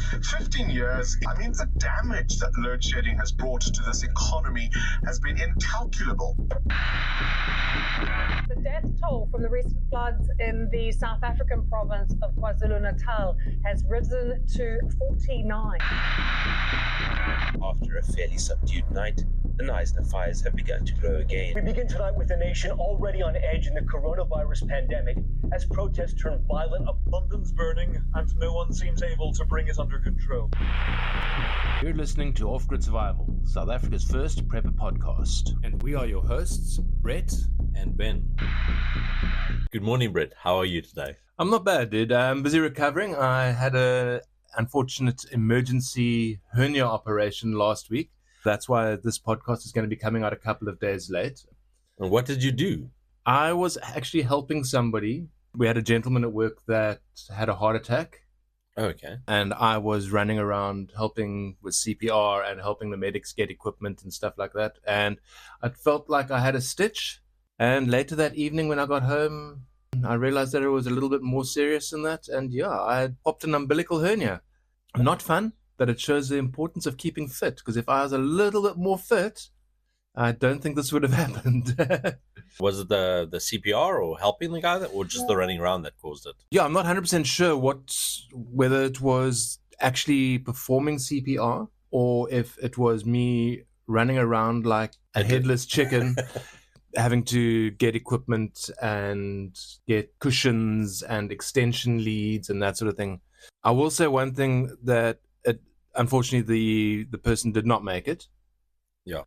15 years, the damage that load shedding has brought to this economy has been incalculable. The death toll from the recent floods in the South African province of KwaZulu-Natal has risen to 49. After a fairly subdued night, the Knysna fires have begun to grow again. We begin tonight with a nation already on edge in the coronavirus pandemic as protests turn violent. London's burning and no one seems able to bring it under control. You're listening to Off-Grid Survival, South Africa's first prepper podcast. And we are your hosts, Brett and Ben. Good morning, Brett. How are you today? I'm not bad, dude. I'm busy recovering. I had a unfortunate emergency hernia operation last week. That's why this podcast is going to be coming out a couple of days late. And what did you do? I was actually helping somebody. We had a gentleman at work that had a heart attack. Okay. And I was running around helping with CPR and helping the medics get equipment and stuff like that. And I felt like I had a stitch. And later that evening when I got home, I realized that it was a little bit more serious than that. And yeah, I had popped an umbilical hernia. Not fun, but it shows the importance of keeping fit. Because if I was a little bit more fit, I don't think this would have happened. Was it the CPR or helping the guy, or just the running around that caused it? Yeah, I'm not 100% sure whether it was actually performing CPR or if it was me running around like a headless chicken, having to get equipment and get cushions and extension leads and that sort of thing. I will say one thing that unfortunately the person did not make it. Yeah.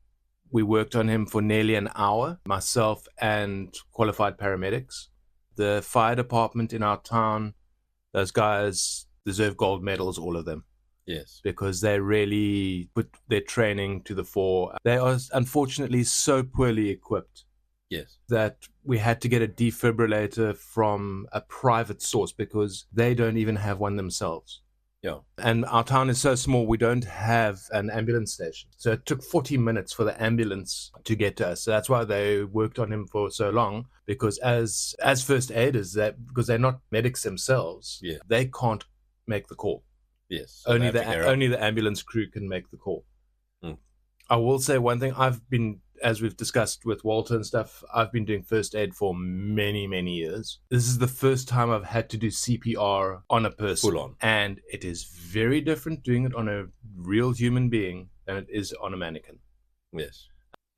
We worked on him for nearly an hour, myself and qualified paramedics. The fire department in our town, those guys deserve gold medals, all of them. Yes. Because they really put their training to the fore. They are unfortunately so poorly equipped. Yes. That we had to get a defibrillator from a private source because they don't even have one themselves. Yeah. And our town is so small, we don't have an ambulance station. So it took 40 minutes for the ambulance to get to us. So that's why they worked on him for so long, because as first aiders, because they're not medics themselves, they can't make the call. Yes. So only the ambulance crew can make the call. Mm. I will say one thing. I've been, as we've discussed with Walter and stuff, I've been doing first aid for many, many years. This is the first time I've had to do CPR on a person. Full on. And it is very different doing it on a real human being than it is on a mannequin. Yes.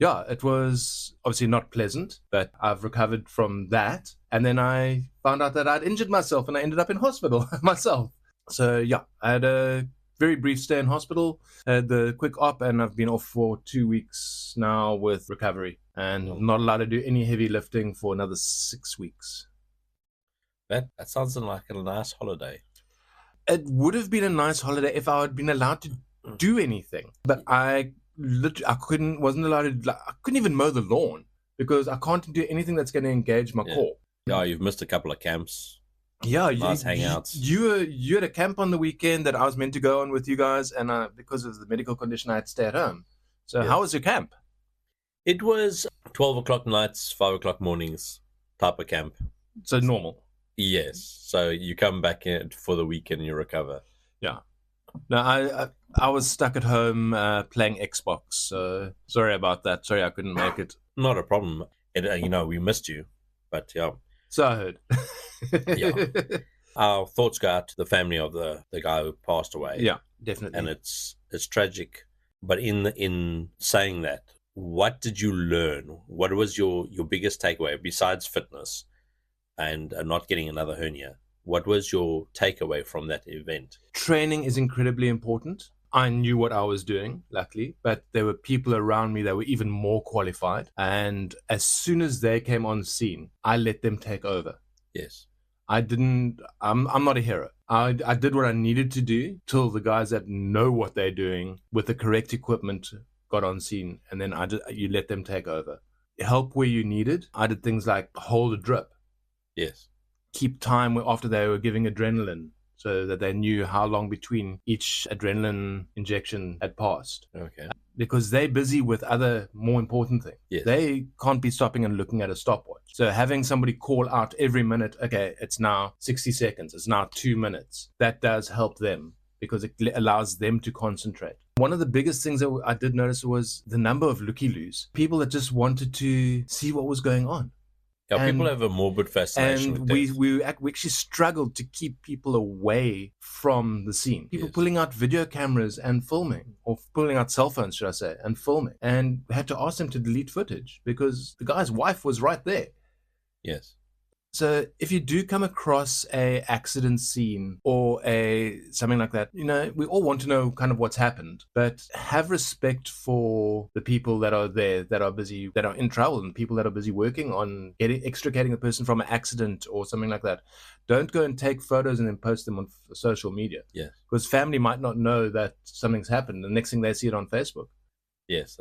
Yeah, it was obviously not pleasant, but I've recovered from that. And then I found out that I'd injured myself and I ended up in hospital myself. So yeah, I had a very brief stay in hospital, had the quick op, and I've been off for 2 weeks now with recovery and not allowed to do any heavy lifting for another 6 weeks. That sounds like a nice holiday. It would have been a nice holiday if I had been allowed to do anything, but I couldn't even mow the lawn because I can't do anything that's going to engage my core. Yeah, you've missed a couple of camps. Yeah, nice hangouts. You had a camp on the weekend that I was meant to go on with you guys, and because of the medical condition, I had to stay at home. So how was your camp? It was 12 o'clock nights, 5 o'clock mornings type of camp. So normal. Yes. So you come back in for the weekend and you recover. Yeah. No, I was stuck at home playing Xbox. So sorry about that. Sorry I couldn't make it. Not a problem. We missed you, but yeah. So I heard. Yeah. Our thoughts go out to the family of the guy who passed away. Yeah, definitely. And it's tragic. But in saying that, what did you learn? What was your biggest takeaway besides fitness and not getting another hernia? What was your takeaway from that event? Training is incredibly important. I knew what I was doing, luckily, but there were people around me that were even more qualified. And as soon as they came on scene, I let them take over. Yes. I'm not a hero. I did what I needed to do till the guys that know what they're doing with the correct equipment got on scene. And then you let them take over. Help where you needed. I did things like hold a drip. Yes. Keep time after they were giving adrenaline, so that they knew how long between each adrenaline injection had passed. Okay. Because they're busy with other more important things. Yes. They can't be stopping and looking at a stopwatch. So having somebody call out every minute, okay, it's now 60 seconds, it's now 2 minutes, that does help them because it allows them to concentrate. One of the biggest things that I did notice was the number of looky-loos, people that just wanted to see what was going on. Yeah, people have a morbid fascination with And death. we actually struggled to keep people away from the scene. People pulling out video cameras and filming, or pulling out cell phones, should I say, and filming. And we had to ask them to delete footage because the guy's wife was right there. Yes. So if you do come across a accident scene or something like that, we all want to know kind of what's happened, but have respect for the people that are there, that are busy, that are in trouble, and people that are busy working on extricating a person from an accident or something like that. Don't go and take photos and then post them on social media. Yeah. Because family might not know that something's happened. The next thing they see it on Facebook. Yes,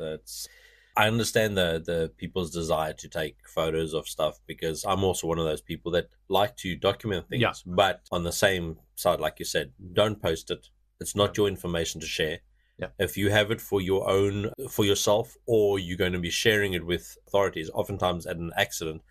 I understand the people's desire to take photos of stuff, because I'm also one of those people that like to document things. Yeah. But on the same side, like you said, don't post it. It's not your information to share. Yeah. If you have it for yourself, or you're going to be sharing it with authorities, oftentimes at an accident,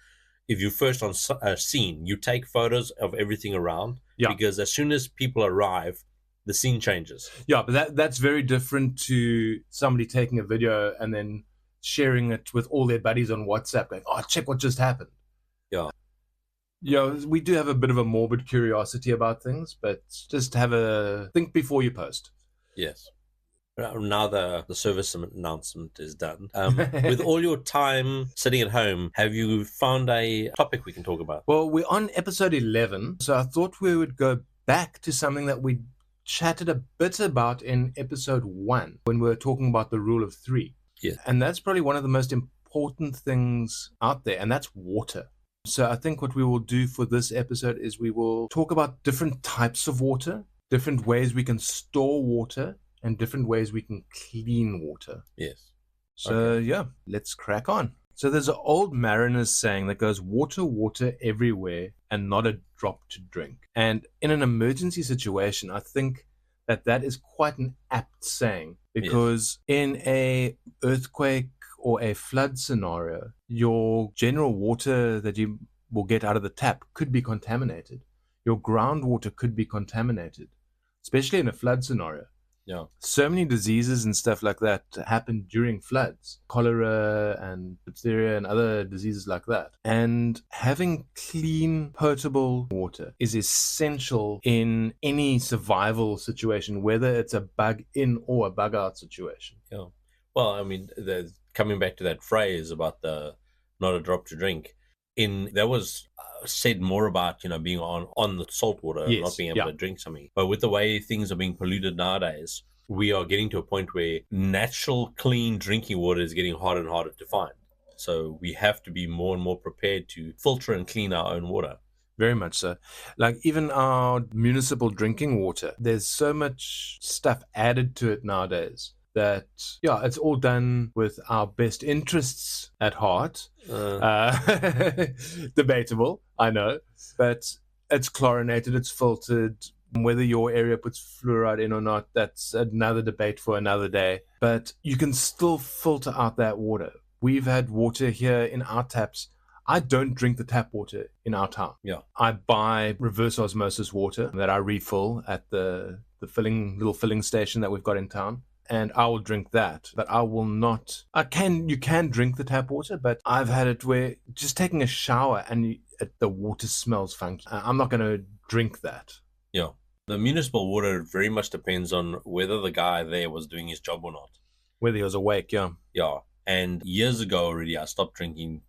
if you're first on a scene, you take photos of everything around. Yeah. Because as soon as people arrive, the scene changes. Yeah, but that's very different to somebody taking a video and then sharing it with all their buddies on WhatsApp, going, "Oh, check what just happened." Yeah. We do have a bit of a morbid curiosity about things, but just think before you post. Yes. Now the service announcement is done. With all your time sitting at home, have you found a topic we can talk about? Well, we're on episode 11, so I thought we would go back to something that we chatted a bit about in episode 1 when we were talking about the rule of 3. Yeah. And that's probably one of the most important things out there, and that's water. So I think what we will do for this episode is we will talk about different types of water, different ways we can store water, and different ways we can clean water. Yes. So yeah, let's crack on. So there's an old mariner's saying that goes, "Water, water everywhere, and not a drop to drink." And in an emergency situation, I think that is quite an apt saying, because in a earthquake or a flood scenario, your general water that you will get out of the tap could be contaminated. Your groundwater could be contaminated, especially in a flood scenario. Yeah. So many diseases and stuff like that happen during floods, cholera and diphtheria and other diseases like that. And having clean, potable water is essential in any survival situation, whether it's a bug in or a bug out situation. Yeah. Well, I mean, coming back to that phrase about the not a drop to drink, that was said more about being on the salt water, Yes, not being able to drink something. But with the way things are being polluted nowadays, we are getting to a point where natural clean drinking water is getting harder and harder to find. So we have to be more and more prepared to filter and clean our own water. Very much so. Like even our municipal drinking water, there's so much stuff added to it nowadays that, it's all done with our best interests at heart. Debatable, I know, but it's chlorinated, it's filtered. Whether your area puts fluoride in or not, that's another debate for another day. But you can still filter out that water. We've had water here in our taps. I don't drink the tap water in our town. Yeah. I buy reverse osmosis water that I refill at the little filling station that we've got in town. And I will drink that, but I will not. You can drink the tap water, but I've had it where just taking a shower and the water smells funky. I'm not going to drink that. Yeah. The municipal water very much depends on whether the guy there was doing his job or not. Whether he was awake, yeah. Yeah. And years ago already, I stopped drinking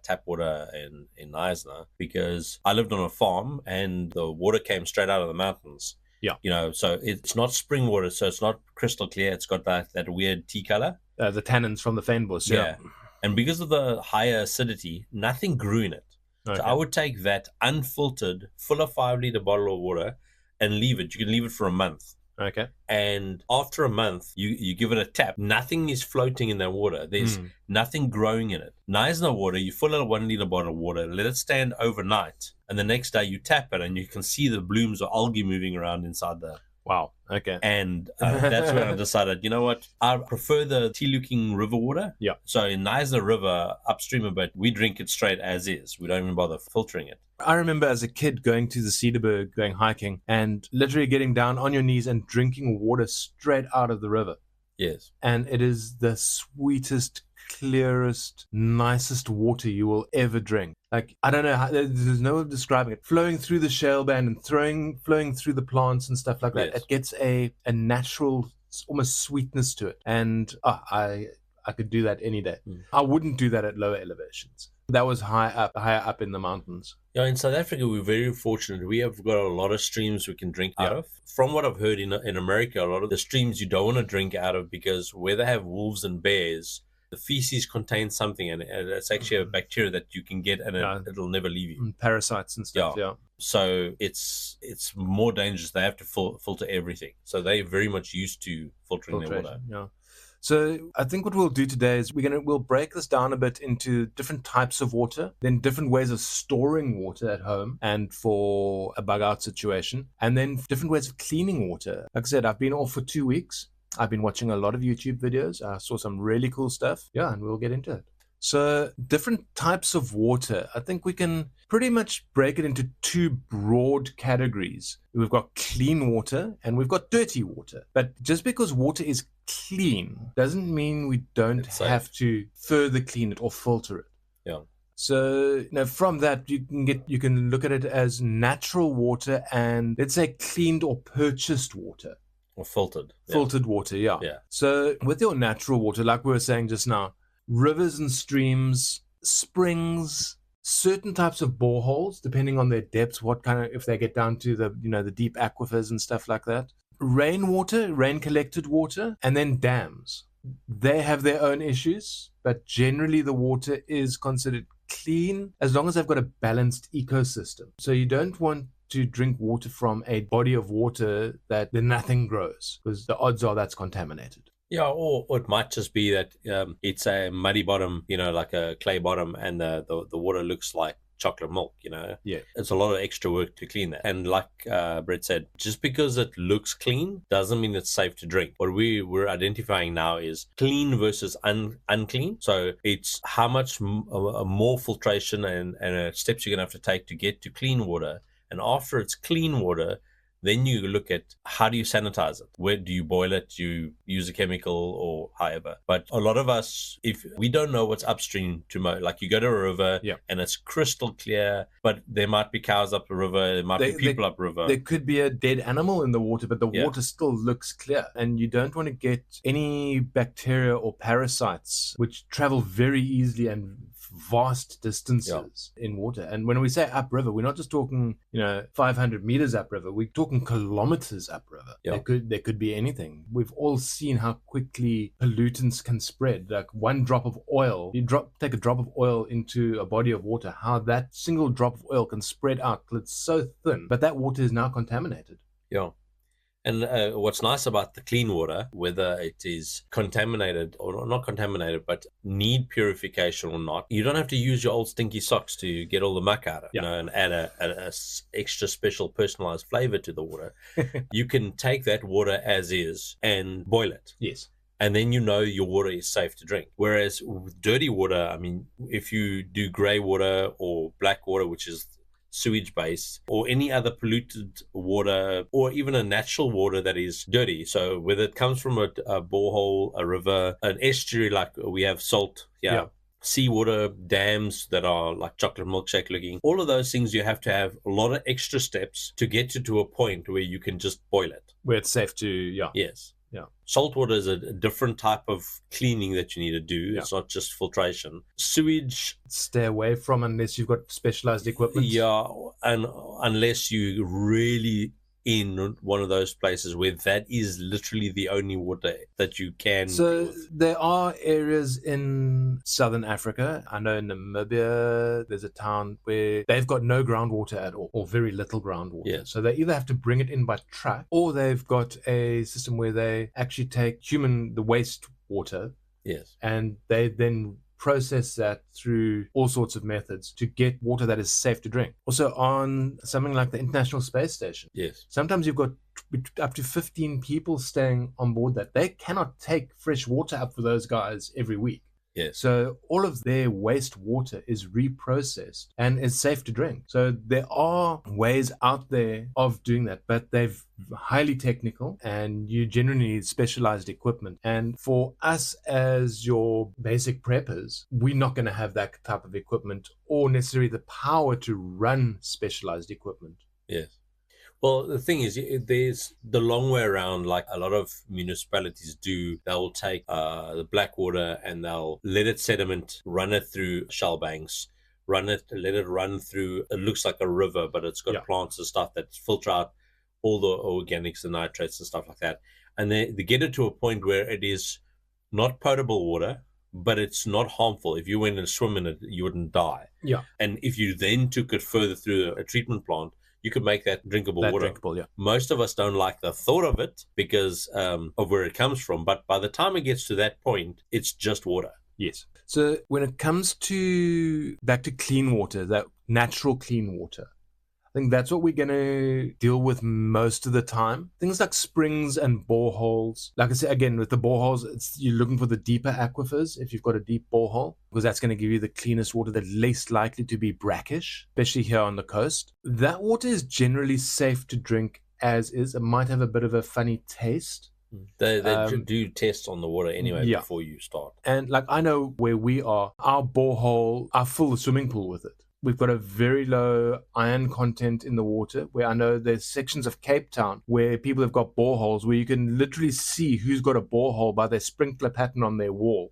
tap water in Eisner because I lived on a farm and the water came straight out of the mountains. Yeah. So it's not spring water, so it's not crystal clear. It's got that weird tea color. The tannins from the fenbos, yeah. And because of the higher acidity, nothing grew in it. Okay. So I would take that unfiltered, full of 5-liter bottle of water and leave it. You can leave it for a month. Okay. And after a month, you give it a tap. Nothing is floating in that water. There's nothing growing in it. Neisner water, you fill a 1-liter bottle of water, let it stand overnight, and the next day you tap it and you can see the blooms of algae moving around inside Wow. Okay. And that's when I decided, you know what? I prefer the Tiluking River water. Yeah. So in Niza River, upstream a bit, we drink it straight as is. We don't even bother filtering it. I remember as a kid going to the Cedarburg, going hiking, and literally getting down on your knees and drinking water straight out of the river. Yes. And it is the sweetest, clearest, nicest water you will ever drink. Like, I don't know how, there's no way of describing it. Flowing through the shale band and flowing through the plants and stuff like that. Yes. It gets a natural, almost sweetness to it. And I could do that any day. I wouldn't do that at lower elevations. That was higher up in the mountains. Yeah, in South Africa, we're very fortunate. We have got a lot of streams we can drink out of. From what I've heard in America, a lot of the streams you don't want to drink out of because where they have wolves and bears, the feces contains something, and it's actually a bacteria that you can get, and it'll never leave you. Parasites and stuff. Yeah. So it's more dangerous. They have to filter everything. So they're very much used to filtering their water. Yeah. So I think what we'll do today is we'll break this down a bit into different types of water, then different ways of storing water at home and for a bug out situation, and then different ways of cleaning water. Like I said, I've been off for 2 weeks. I've been watching a lot of YouTube videos. I saw some really cool stuff. Yeah, and we'll get into it. So different types of water, I think we can pretty much break it into two broad categories. We've got clean water and we've got dirty water. But just because water is clean doesn't mean we don't have to further clean it or filter it. Yeah. So from that you can look at it as natural water and let's say cleaned or purchased water. Or filtered. Filtered water, yeah. So with your natural water, like we were saying just now, rivers and streams, springs, certain types of boreholes, depending on their depths, if they get down to the deep aquifers and stuff like that. Rainwater, rain collected water, and then dams. They have their own issues, but generally the water is considered clean as long as they've got a balanced ecosystem. So you don't want to drink water from a body of water that nothing grows, because the odds are that's contaminated. Yeah, or it might just be that it's a muddy bottom, like a clay bottom, and the water looks like chocolate milk, Yeah. It's a lot of extra work to clean that. And like Brett said, just because it looks clean doesn't mean it's safe to drink. What we're identifying now is clean versus unclean. So it's how much more filtration and steps you're going to have to take to get to clean water. And after it's clean water, then you look at how do you sanitize it? Where do you boil it? Do you use a chemical or however? But a lot of us, if we don't know what's upstream like you go to a river and it's crystal clear, but there might be cows up the river, there might be people up river. There could be a dead animal in the water, but the water still looks clear. And you don't want to get any bacteria or parasites which travel very easily and vast distances in water. And when we say upriver, we're not just talking 500 meters upriver, we're talking kilometers upriver. There could be anything. We've all seen how quickly pollutants can spread. Like one drop of oil, take a drop of oil into a body of water, how that single drop of oil can spread out till it's so thin, but that water is now contaminated. And what's nice about the clean water, whether it is contaminated or not contaminated, but need purification or not, you don't have to use your old stinky socks to get all the muck out of it, and add a extra special personalized flavor to the water. You can take that water as is and boil it. Yes. And then your water is safe to drink. Whereas with dirty water, I mean, if you do gray water or black water, which is sewage based, or any other polluted water, or even a natural water that is dirty. So whether it comes from a borehole, a river, an estuary, like we have salt, seawater, dams that are like chocolate milkshake looking, all of those things, you have to have a lot of extra steps to get to a point where you can just boil it. Where it's safe to, Yes. Yeah. Salt water is a different type of cleaning that you need to do. It's not just filtration. Sewage, stay away from unless you've got specialized equipment. Yeah, and unless you really in one of those places where that is literally the only water that you can. So there are areas in southern Africa. I know in Namibia there's a town where they've got no groundwater at all, or very little groundwater. Yeah. So they either have to bring it in by truck, or they've got a system where they actually take the waste water. Yes. And they then process that through all sorts of methods to get water that is safe to drink. Also on something like the International Space Station. Yes. Sometimes you've got up to 15 people staying on board that. They cannot take fresh water up for those guys every week. Yes. So all of their wastewater is reprocessed and is safe to drink. So there are ways out there of doing that, but they're highly technical and you generally need specialized equipment. And for us as your basic preppers, we're not going to have that type of equipment or necessarily the power to run specialized equipment. Yes. Well, the thing is, there's the long way around, like a lot of municipalities do. They'll take the black water and they'll let it sediment, run it through shell banks, let it run through, it looks like a river, but it's got plants and stuff that filter out all the organics, the nitrates and stuff like that. And they get it to a point where it is not potable water, but it's not harmful. If you went and swim in it, you wouldn't die. Yeah. And if you then took it further through a treatment plant, you could make that drinkable water. Yeah. Most of us don't like the thought of it because of where it comes from. But by the time it gets to that point, it's just water. Yes. So when it comes to back to clean water, that natural clean water, I think that's what we're going to deal with most of the time. Things like springs and boreholes. Like I said, again, with the boreholes, you're looking for the deeper aquifers if you've got a deep borehole, because that's going to give you the cleanest water that's least likely to be brackish, especially here on the coast. That water is generally safe to drink as is. It might have a bit of a funny taste. They do tests on the water anyway before you start. And like I know where we are, our borehole, our full swimming pool with it. We've got a very low iron content in the water, where I know there's sections of Cape Town where people have got boreholes where you can literally see who's got a borehole by their sprinkler pattern on their wall,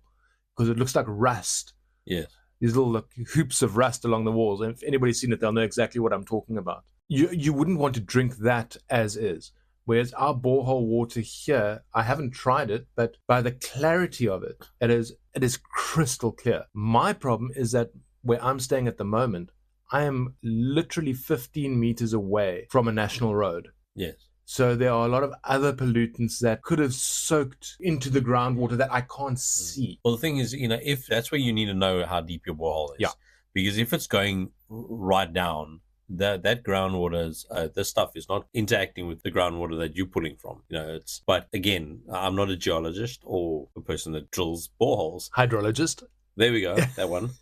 because it looks like rust. Yes. These little hoops of rust along the walls. And if anybody's seen it, they'll know exactly what I'm talking about. You wouldn't want to drink that as is. Whereas our borehole water here, I haven't tried it, but by the clarity of it, it is crystal clear. My problem is that where I'm staying at the moment, I am literally 15 meters away from a national road. Yes. So there are a lot of other pollutants that could have soaked into the groundwater that I can't see. Well, the thing is, if that's where you need to know how deep your borehole is. Yeah. Because if it's going right down, that groundwater is, this stuff is not interacting with the groundwater that you're pulling from. But again, I'm not a geologist or a person that drills boreholes. Hydrologist. There we go, that one.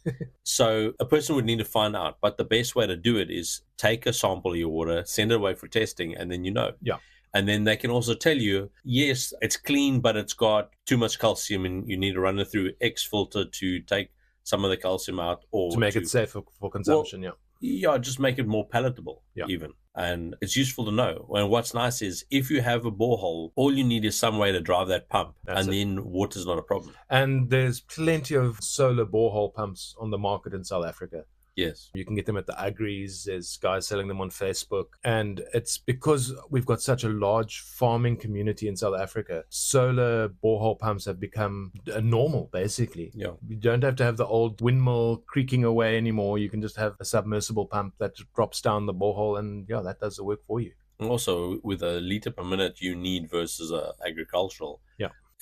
So a person would need to find out, but the best way to do it is take a sample of your water, send it away for testing, and then Yeah. And then they can also tell you, yes, it's clean, but it's got too much calcium, and you need to run it through X filter to take some of the calcium out, or to make it safe for consumption. Yeah, just make it more palatable, even. And it's useful to know. And what's nice is if you have a borehole, all you need is some way to drive that pump, then water's not a problem. And there's plenty of solar borehole pumps on the market in South Africa. Yes. You can get them at the agris. There's guys selling them on Facebook. And it's because we've got such a large farming community in South Africa. Solar borehole pumps have become normal, basically. Yeah. You don't have to have the old windmill creaking away anymore. You can just have a submersible pump that drops down the borehole, and that does the work for you. And also, with a liter per minute you need versus agricultural,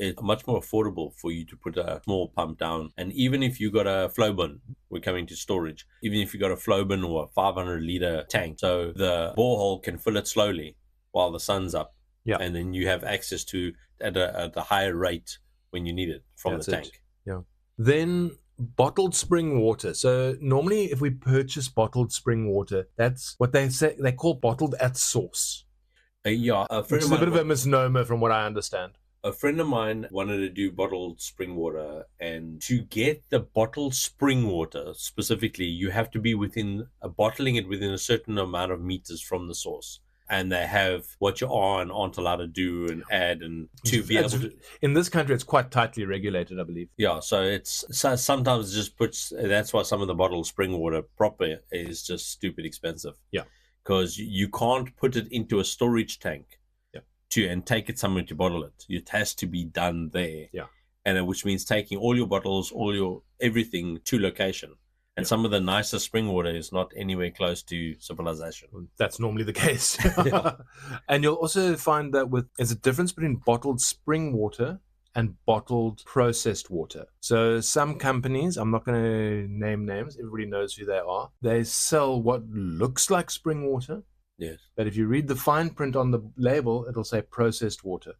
it's much more affordable for you to put a small pump down. And even if you got a flow bin, we're coming to storage, even if you got a flow bin or a 500-liter tank, so the borehole can fill it slowly while the sun's up. Yeah. And then you have access to at a higher rate when you need it from the tank. Yeah. Then bottled spring water. So normally if we purchase bottled spring water, that's what they call bottled at source. Which is a bit of a misnomer from what I understand. A friend of mine wanted to do bottled spring water, and to get the bottled spring water specifically, you have to be bottling it within a certain amount of meters from the source. And they have what you are and aren't allowed to do and add, and to be able to. In this country, it's quite tightly regulated, I believe. Yeah, so sometimes it just puts. That's why some of the bottled spring water proper is just stupid expensive. Yeah, because you can't put it into a storage tank. And take it somewhere to bottle it. It has to be done there. Yeah. And which means taking all your bottles, all your everything to location. And some of the nicer spring water is not anywhere close to civilization. That's normally the case. And you'll also find that there's a difference between bottled spring water and bottled processed water. So some companies, I'm not going to name names, everybody knows who they are. They sell what looks like spring water, Yes. But if you read the fine print on the label, it'll say processed water.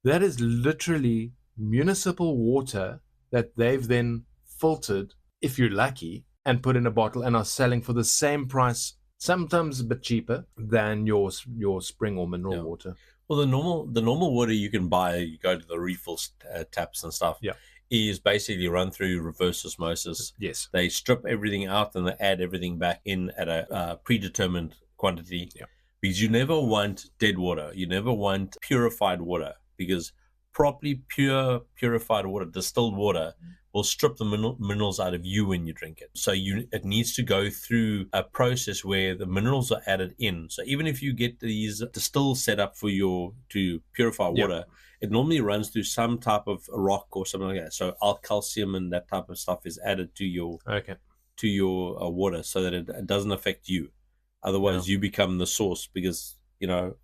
That is literally municipal water that they've then filtered, if you're lucky, and put in a bottle and are selling for the same price, sometimes a bit cheaper than your spring or mineral water. Well, the normal water you can buy, you go to the refill taps and stuff, is basically run through reverse osmosis. Yes. They strip everything out and they add everything back in at a predetermined quantity. Yeah. Because you never want dead water. You never want purified water, because properly purified water, distilled water, will strip the minerals out of you when you drink it. So it needs to go through a process where the minerals are added in. So even if you get these distills set up to purify water, it normally runs through some type of rock or something like that. So calcium and that type of stuff is added to your water, so that it doesn't affect you. Otherwise, you become the source, because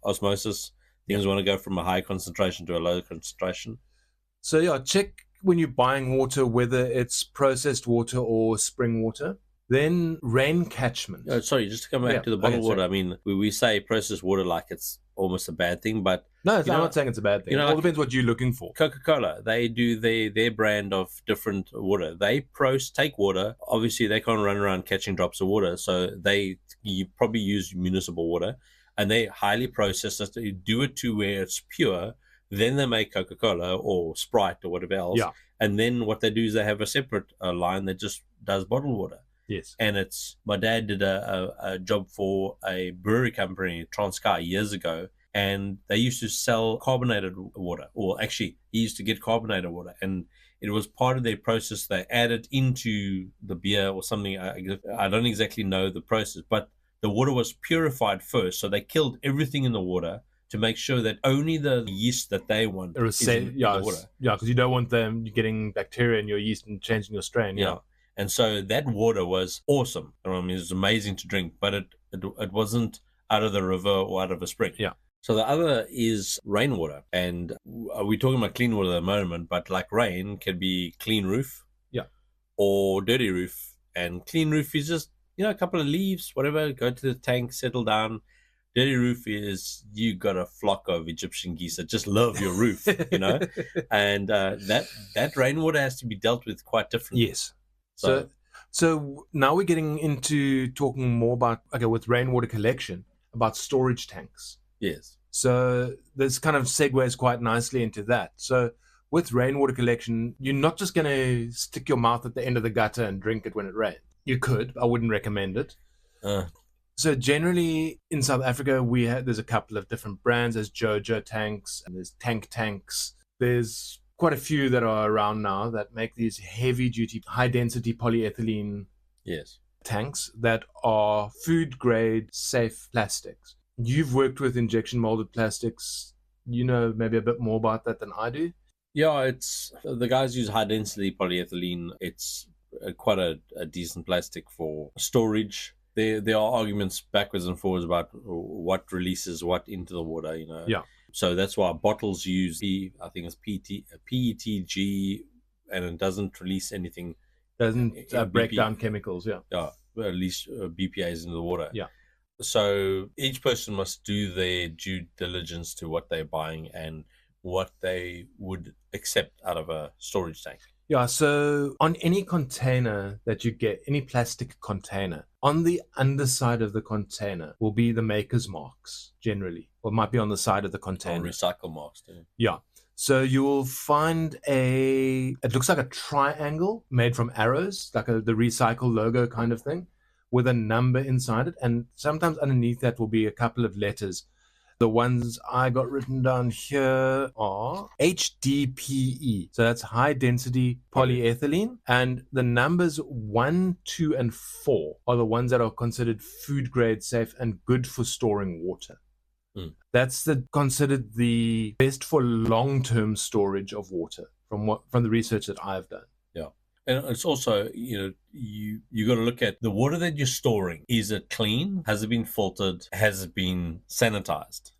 osmosis. Things want to go from a high concentration to a low concentration. So check when you're buying water whether it's processed water or spring water. Then rain catchment. Sorry, just to come back to the bottled water. I mean, we say processed water like it's almost a bad thing, but no, I'm not saying it's a bad thing. It all depends what you're looking for. Coca-Cola, they do their brand of different water. They take water. Obviously, they can't run around catching drops of water, so you probably use municipal water. And they highly process it. They do it to where it's pure. Then they make Coca-Cola or Sprite or whatever else. Yeah. And then what they do is they have a separate line that just does bottled water. Yes. And my dad did a job for a brewery company, Transkai, years ago. And they used to sell carbonated water. Or actually, he used to get carbonated water. And it was part of their process. They added into the beer or something. I don't exactly know the process, but the water was purified first, so they killed everything in the water to make sure that only the yeast that they want is in the water. Yeah, because you don't want them getting bacteria in your yeast and changing your strain. Yeah. And so that water was awesome. I mean, it was amazing to drink, but it wasn't out of the river or out of a spring. Yeah. So the other is rainwater. And we're talking about clean water at the moment, but like rain can be clean roof or dirty roof. And clean roof is just a couple of leaves, whatever, go to the tank, settle down. Dirty roof is you got a flock of Egyptian geese that just love your roof, and that rainwater has to be dealt with quite differently. Yes. So now we're getting into talking more about, with rainwater collection, about storage tanks. Yes. So this kind of segues quite nicely into that. So with rainwater collection, you're not just going to stick your mouth at the end of the gutter and drink it when it rains. You could. I wouldn't recommend it. So generally in South Africa, there's a couple of different brands. There's Jojo tanks and there's tanks. There's quite a few that are around now that make these heavy-duty, high-density polyethylene tanks that are food-grade, safe plastics. You've worked with injection molded plastics. You know maybe a bit more about that than I do. Yeah, it's the guys use high-density polyethylene. It's quite a decent plastic for storage. There are arguments backwards and forwards about what releases what into the water, Yeah. So that's why bottles use I think it's PETG, and it doesn't release anything. Doesn't break down chemicals, yeah. Yeah, at least BPAs into the water. Yeah. So each person must do their due diligence to what they're buying and what they would accept out of a storage tank. Yeah, so on any container that you get, any plastic container, on the underside of the container will be the maker's marks, generally. Or it might be on the side of the container. Or recycle marks, too. Yeah. So you will find it looks like a triangle made from arrows, like the recycle logo kind of thing, with a number inside it. And sometimes underneath that will be a couple of letters. The ones I got written down here are HDPE. So that's high density polyethylene. And the numbers 1, 2, and 4 are the ones that are considered food grade safe and good for storing water. That's considered the best for long-term storage of water from the research that I've done. Yeah. And it's also, you got to look at the water that you're storing. Is it clean? Has it been filtered? Has it been sanitized?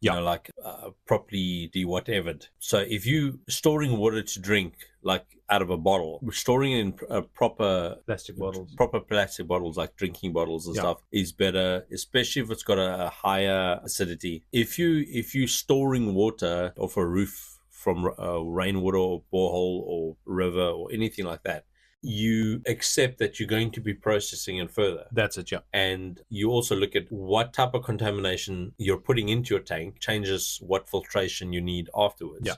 Properly de-whatevered. So if you storing water to drink, like out of a bottle, storing it in proper Plastic bottles. proper plastic bottles, like drinking bottles and stuff, is better, especially if it's got a higher acidity. If you storing water off a roof from rainwater or borehole or river or anything like that, you accept that you're going to be processing it further. That's it, yeah. And you also look at what type of contamination you're putting into your tank changes what filtration you need afterwards. Yeah.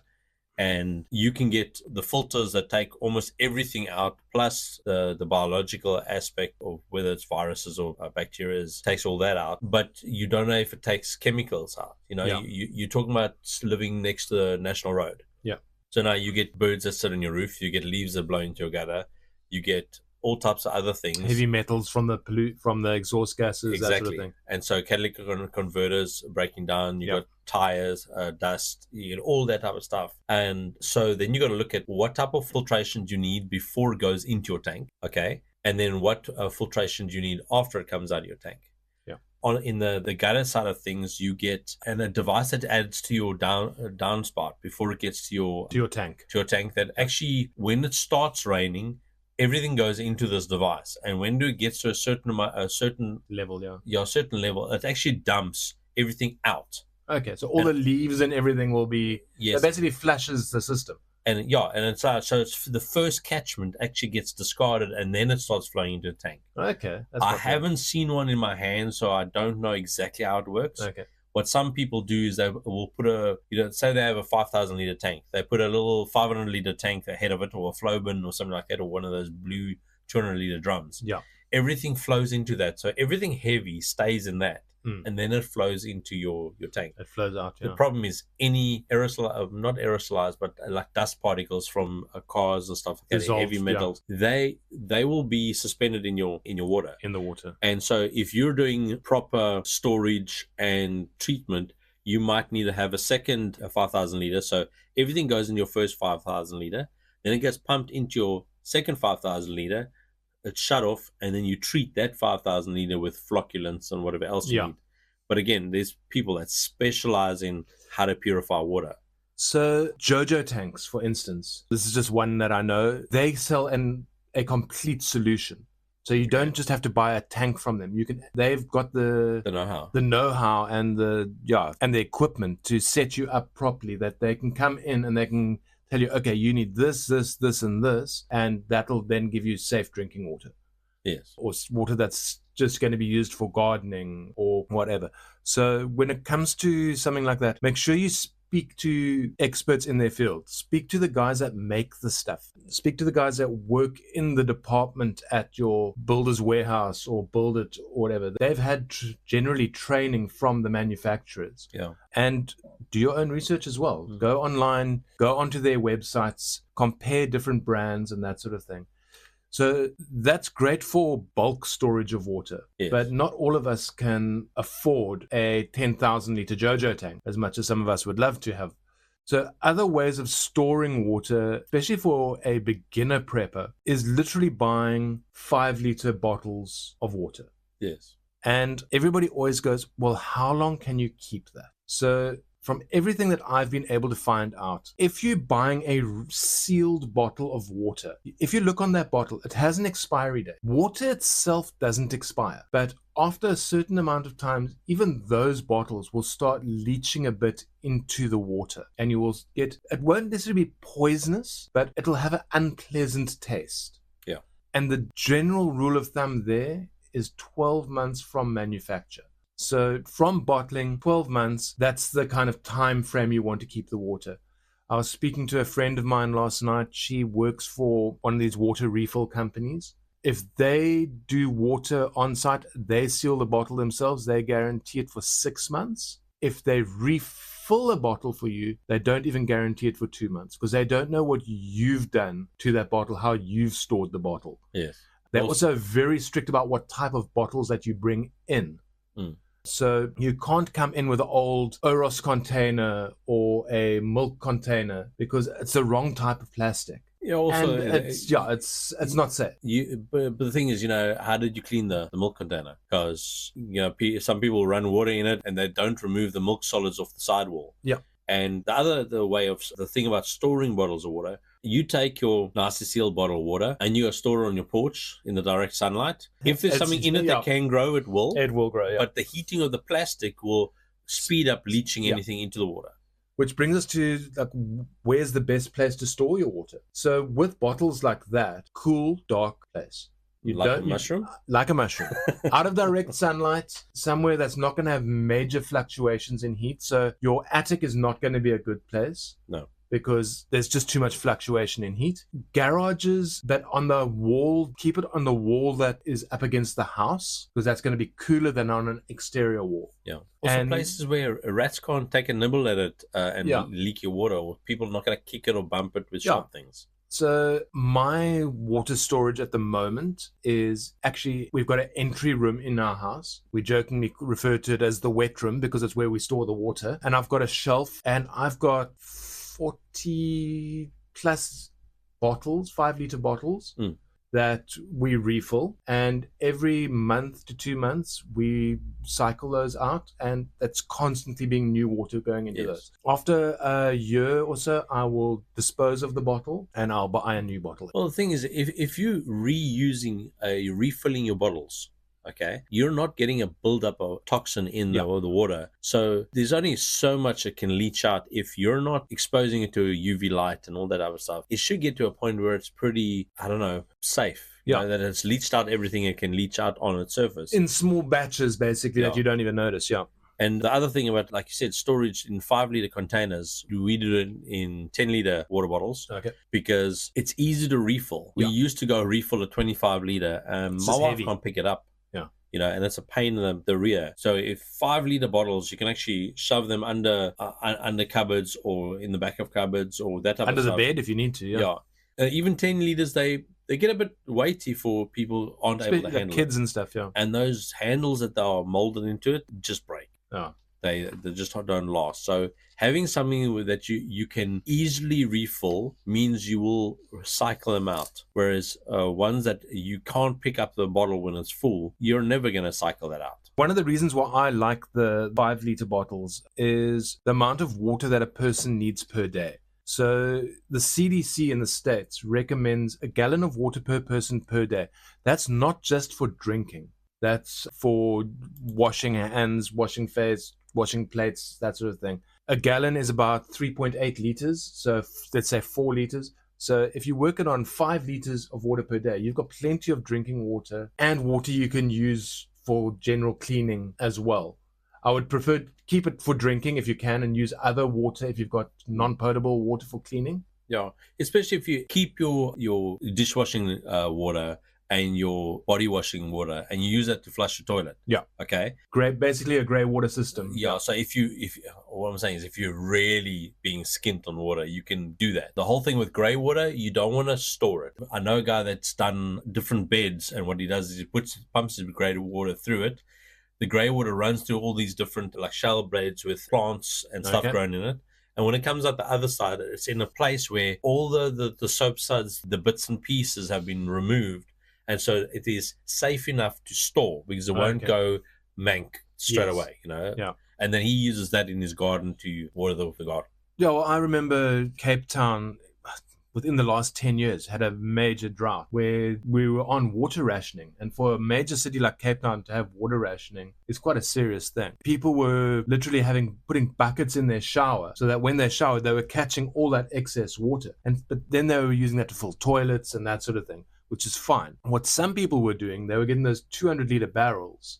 And you can get the filters that take almost everything out, plus the biological aspect of whether it's viruses or bacteria takes all that out. But you don't know if it takes chemicals out. You're talking about living next to the national road. Yeah. So now you get birds that sit on your roof, you get leaves that blow into your gutter, you get all types of other things. Heavy metals from the exhaust gases, exactly. that sort of thing. And so catalytic converters breaking down, you got tires, dust, you get all that type of stuff. And so then you got to look at what type of filtration you need before it goes into your tank, okay? And then what filtration you need after it comes out of your tank. In the gutter side of things, you get a device that adds to your downspout before it gets to your tank. To your tank, that actually, when it starts raining, everything goes into this device, and when it gets to a certain level, it actually dumps everything out. Okay, so all the leaves and everything will be. Yes. It basically flushes the system. And it's it's the first catchment actually gets discarded, and then it starts flowing into the tank. Okay, I haven't seen one in my hand, so I don't know exactly how it works. Okay. What some people do is they will put say they have a 5,000 liter tank. They put a little 500 liter tank ahead of it, or a flow bin or something like that, or one of those blue 200 liter drums. Yeah. Everything flows into that. So everything heavy stays in that. And then it flows into your tank. It flows out, The problem is any aerosol, not aerosolized, but like dust particles from cars and stuff like that, heavy metals, they will be suspended in your water. In the water. And so if you're doing proper storage and treatment, you might need to have a second 5,000 liter. So everything goes in your first 5,000 liter, then it gets pumped into your second 5,000 liter, it's shut off, and then you treat that 5,000 liter with flocculants and whatever else you need. But again, there's people that specialize in how to purify water. So JoJo tanks, for instance, this is just one that I know. They sell a complete solution. So you don't just have to buy a tank from them. They've got the know-how and the equipment to set you up properly, that they can come in and they can tell you, okay, you need this, and this, and that'll then give you safe drinking water. Yes. Or water that's just going to be used for gardening or whatever. So when it comes to something like that, make sure you speak to experts in their field. Speak to the guys that make the stuff. Speak to the guys that work in the department at your builder's warehouse or build it or whatever. They've had generally training from the manufacturers. Yeah. And do your own research as well. Go online, go onto their websites, compare different brands and that sort of thing. So that's great for bulk storage of water, but not all of us can afford a 10,000 liter JoJo tank, as much as some of us would love to have. So other ways of storing water, especially for a beginner prepper, is literally buying 5 liter bottles of water. Yes. And everybody always goes, well, how long can you keep that? So from everything that I've been able to find out, if you're buying a sealed bottle of water, if you look on that bottle, it has an expiry date. Water itself doesn't expire, but after a certain amount of time, even those bottles will start leaching a bit into the water, and you will get, it won't necessarily be poisonous, but it'll have an unpleasant taste. Yeah. And the general rule of thumb there is 12 months from manufacture. So from bottling, 12 months, that's the kind of time frame you want to keep the water. I was speaking to a friend of mine last night. She works for one of these water refill companies. If they do water on site, they seal the bottle themselves. They guarantee it for 6 months. If they refill a bottle for you, they don't even guarantee it for 2 months, because they don't know what you've done to that bottle, how you've stored the bottle. Yes. They're also very strict about what type of bottles that you bring in. So you can't come in with an old Oros container or a milk container, because it's the wrong type of plastic. Yeah, also, and it's not safe. But the thing is, how did you clean the milk container? Because, some people run water in it and they don't remove the milk solids off the sidewall. Yeah. And the thing about storing bottles of water, you take your nicely sealed bottle of water and you store it on your porch in the direct sunlight. If there's something in it that can grow, it will. It will grow, yeah. But the heating of the plastic will speed up leaching anything into the water. Which brings us to where's the best place to store your water? So with bottles like that, cool, dark place. Like a mushroom? Like a mushroom. Out of direct sunlight, somewhere that's not going to have major fluctuations in heat. So your attic is not going to be a good place. No. Because there's just too much fluctuation in heat. Garages that on the wall, keep it on the wall that is up against the house, because that's going to be cooler than on an exterior wall. Yeah. Also places where rats can't take a nibble at it and leak your water, or people are not going to kick it or bump it with sharp things. So my water storage at the moment is actually, we've got an entry room in our house. We jokingly refer to it as the wet room because it's where we store the water. And I've got a shelf and I've got 40 plus bottles, 5-liter bottles that we refill. And every month to 2 months, we cycle those out. And that's constantly being new water going into those. After a year or so, I will dispose of the bottle and I'll buy a new bottle. Well, the thing is, if you're refilling your bottles, okay, you're not getting a buildup of toxin in the water. So there's only so much it can leach out if you're not exposing it to UV light and all that other stuff. It should get to a point where it's pretty, safe. That it's leached out everything it can leach out on its surface. In small batches, basically, that you don't even notice, And the other thing about, like you said, storage in 5-liter containers, we do it in 10-liter water bottles. Okay. Because it's easy to refill. We used to go refill a 25-liter. My wife can't pick it up. And it's a pain in the rear. So if 5-liter bottles, you can actually shove them under cupboards or in the back of cupboards or that type under of stuff. Under the bed if you need to, even 10 liters, they get a bit weighty for people who aren't able to handle kids it. And stuff, And those handles that are molded into it just break. Oh. They just don't last. So having something that you can easily refill means you will cycle them out. Whereas ones that you can't pick up the bottle when it's full, you're never going to cycle that out. One of the reasons why I like the 5-liter bottles is the amount of water that a person needs per day. So the CDC in the States recommends a gallon of water per person per day. That's not just for drinking. That's for washing hands, washing face, washing plates, that sort of thing. A gallon is about 3.8 liters. So let's say 4 liters. So if you work it on 5 liters of water per day, you've got plenty of drinking water and water you can use for general cleaning as well. I would prefer to keep it for drinking if you can and use other water if you've got non-potable water for cleaning. Yeah, especially if you keep your dishwashing water and your body washing water and you use that to flush your toilet. Yeah. Okay. Basically a grey water system. Yeah. So if what I'm saying is if you're really being skint on water, you can do that. The whole thing with grey water, you don't want to store it. I know a guy that's done different beds, and what he does is he pumps his grey water through it. The grey water runs through all these different like shell beds with plants and stuff grown in it. And when it comes out the other side, it's in a place where all the soap suds, the bits and pieces have been removed. And so it is safe enough to store because it won't go mank straight away, Yeah. And then he uses that in his garden to water the garden. Yeah, well, I remember Cape Town within the last 10 years had a major drought where we were on water rationing. And for a major city like Cape Town to have water rationing is quite a serious thing. People were literally putting buckets in their shower so that when they showered, they were catching all that excess water. But then they were using that to fill toilets and that sort of thing, which is fine. What some people were doing, they were getting those 200-liter barrels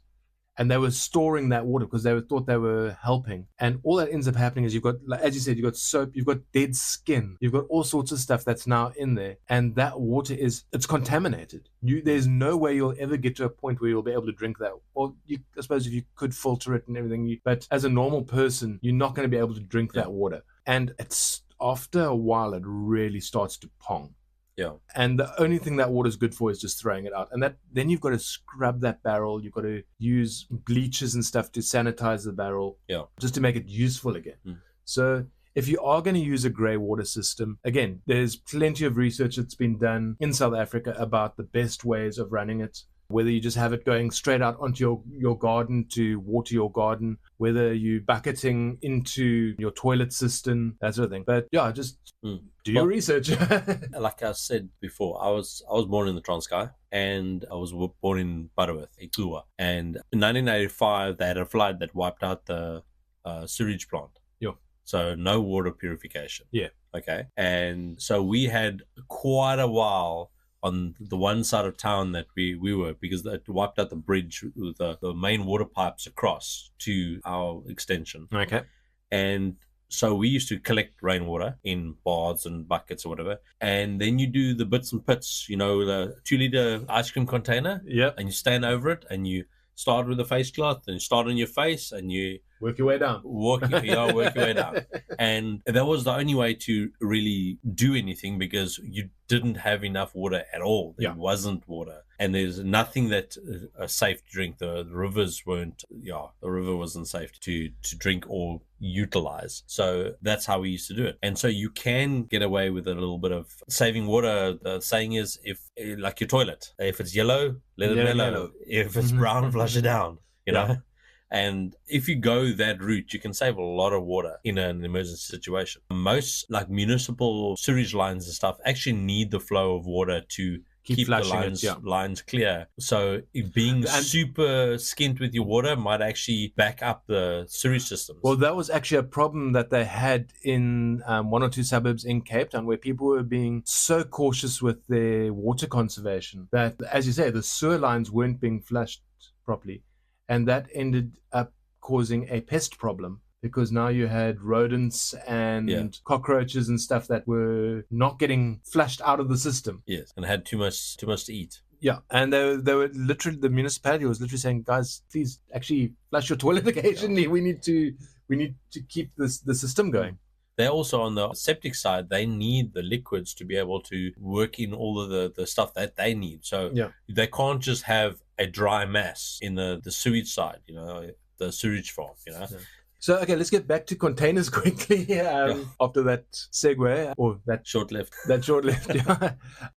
and they were storing that water because they thought they were helping. And all that ends up happening is you've got, like, as you said, you've got soap, you've got dead skin, you've got all sorts of stuff that's now in there. And that water it's contaminated. There's no way you'll ever get to a point where you'll be able to drink that. Or I suppose if you could filter it and everything, but as a normal person, you're not going to be able to drink that water. And it's after a while, it really starts to pong. Yeah. And the only thing that water is good for is just throwing it out. And then you've got to scrub that barrel. You've got to use bleaches and stuff to sanitize the barrel. Yeah. Just to make it useful again. So if you are going to use a grey water system, again, there's plenty of research that's been done in South Africa about the best ways of running it. Whether you just have it going straight out onto your garden to water your garden, whether you bucketing into your toilet system, that sort of thing. But yeah, just do your research. Like I said before, I was born in the Transkei, and I was born in Butterworth, Itua. And in 1985, they had a flood that wiped out the sewage plant. Yeah. So no water purification. Yeah. Okay. And so we had quite a while on the one side of town that we were, because it wiped out the bridge with the main water pipes across to our extension. Okay. And so we used to collect rainwater in baths and buckets or whatever. And then you do the bits and pits, the 2-liter ice cream container. Yeah. And you stand over it and you start with a face cloth and you start on your face and you work your way down. Work your way down. And that was the only way to really do anything, because you didn't have enough water at all. There wasn't water. And there's nothing that safe to drink. The rivers weren't, the river wasn't safe to drink or utilize. So that's how we used to do it. And so you can get away with a little bit of saving water. The saying is, if like your toilet, if it's yellow, let it mellow. If it's brown, flush it down, you know? And if you go that route, you can save a lot of water in an emergency situation. Most like municipal sewage lines and stuff actually need the flow of water to keep the lines clear. So being super skint with your water might actually back up the sewage systems. Well, that was actually a problem that they had in one or two suburbs in Cape Town, where people were being so cautious with their water conservation that, as you say, the sewer lines weren't being flushed properly. And that ended up causing a pest problem, because now you had rodents and cockroaches and stuff that were not getting flushed out of the system. Yes, and had too much to eat. Yeah, and they were literally, the municipality was literally saying, guys, please actually flush your toilet occasionally. We need to keep the system going. They also, on the septic side, they need the liquids to be able to work in all of the stuff that they need. So they can't just have a dry mass in the sewage side, the sewage farm, Yeah. So, okay, let's get back to containers quickly after that segue, or that short lift.